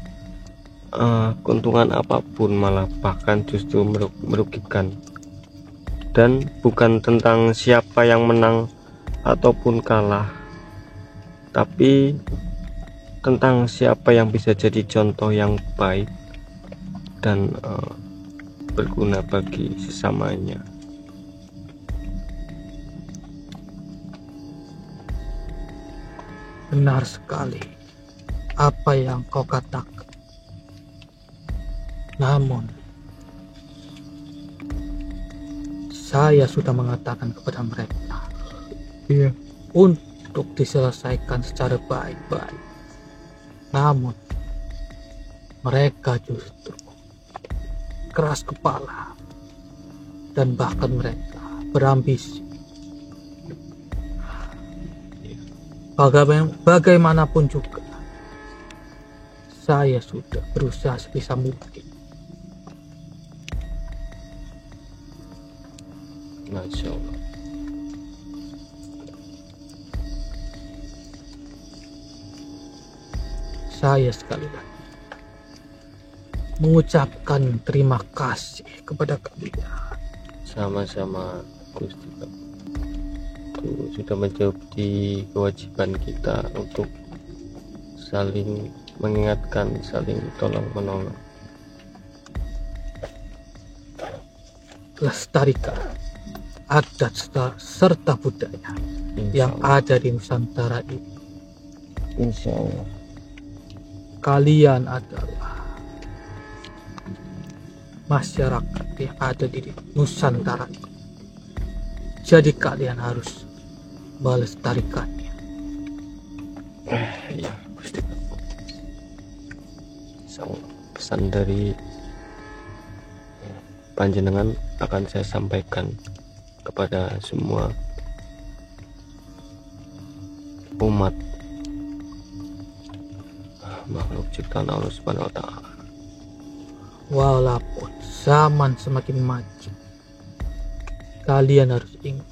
keuntungan apapun, malah bahkan justru merugikan. Dan bukan tentang siapa yang menang ataupun kalah, tapi tentang siapa yang bisa jadi contoh yang baik dan berguna bagi sesamanya. Benar sekali apa yang kau katakan. Namun saya sudah mengatakan kepada mereka, untuk diselesaikan secara baik-baik. Namun mereka justru keras kepala dan bahkan mereka berambisi. Bagaimanapun juga, saya sudah berusaha sebisa mungkin. Masya Allah. Saya sekali lagi mengucapkan terima kasih kepada kalian. Sama-sama, Gusti Prabu. Itu sudah menjadi kewajiban kita untuk saling mengingatkan, saling tolong menolong. Lestarikan adat serta budaya yang ada di Nusantara ini. Insya Allah. Kalian adalah masyarakat yang ada di Nusantara ini. Jadi kalian harus melestarikannya. Iya, Gusti Prabu. Pesan dari panjenengan akan saya sampaikan kepada semua umat makhluk ciptaan Allah Subhanahu wa Ta'ala. Walaupun zaman semakin maju, kalian harus ingat,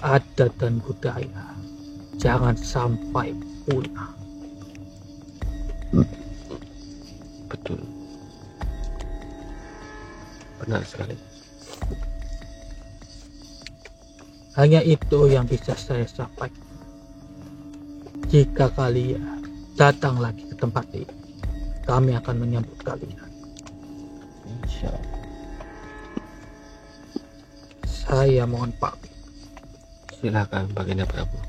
adat dan budaya jangan sampai punah. Betul, benar sekali. Hanya itu yang bisa saya sampaikan. Jika kalian datang lagi ke tempat ini, kami akan menyambut kalian. Insya Allah. Saya mohon pamit. Silakan Baginda Prabu.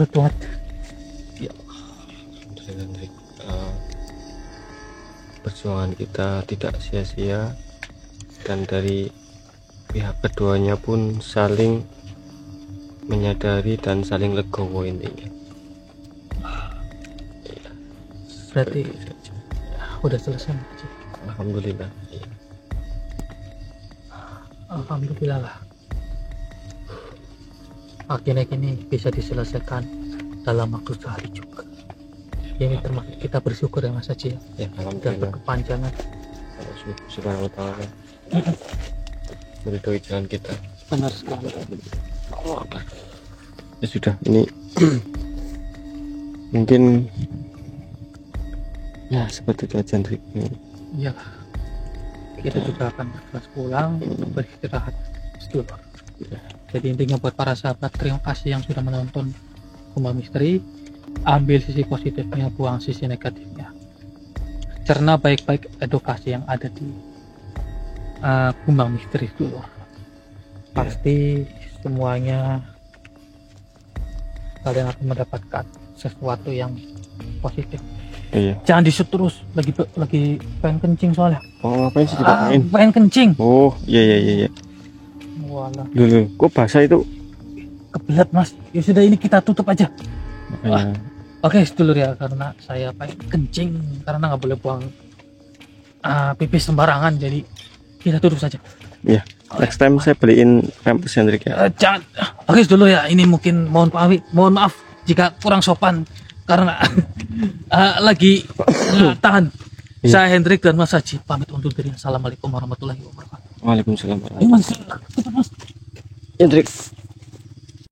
berat banget. Ya. Hendrik, perjuangan kita tidak sia-sia, dan dari pihak keduanya pun saling menyadari dan saling legowo intinya. Berarti udah selesai aja. Alhamdulillah. Alhamdulillah lah. Akhirnya kini bisa diselesaikan dalam waktu sehari juga. Ini termasuk kita bersyukur ya Mas Haji ya. Ya, Dan alhamdulillah. berkepanjangan. Subhanahu wa ta'ala meridhoi jalan kita. Benar sekali. Ya sudah, ini mungkin ya seperti itu aja Hendrik. Iya. Kita juga akan bergegas pulang untuk beristirahat sedulur. Jadi intinya buat para sahabat, terima kasih yang sudah menonton Kumbang Misteri. Ambil sisi positifnya, buang sisi negatifnya. Cerna baik-baik edukasi yang ada di Kumbang Misteri sedulur. Pasti semuanya kalian akan mendapatkan sesuatu yang positif. Iya. Jangan disut terus, lagi pengen kencing soalnya. Oh, ngapain sih dipakai? Pengen kencing. Oh, iya. Walah, Dulu, kok basah itu? kebelet Mas. Ya sudah, ini kita tutup aja. Makanya, Oke, sedulur ya, karena saya pengen kencing karena nggak boleh buang pipis sembarangan, jadi kita tutup saja. ya. Next time saya beliin pampers Hendrik ya. Jangan. Oke sedulur ya, ini mungkin mohon maaf jika kurang sopan karena lagi tahan. Iya. Saya Hendrik dan Mas Haji pamit undur diri. Assalamualaikum warahmatullahi wabarakatuh. Waalaikumsalam. Ayo Mas, cepat Mas. Hendrik.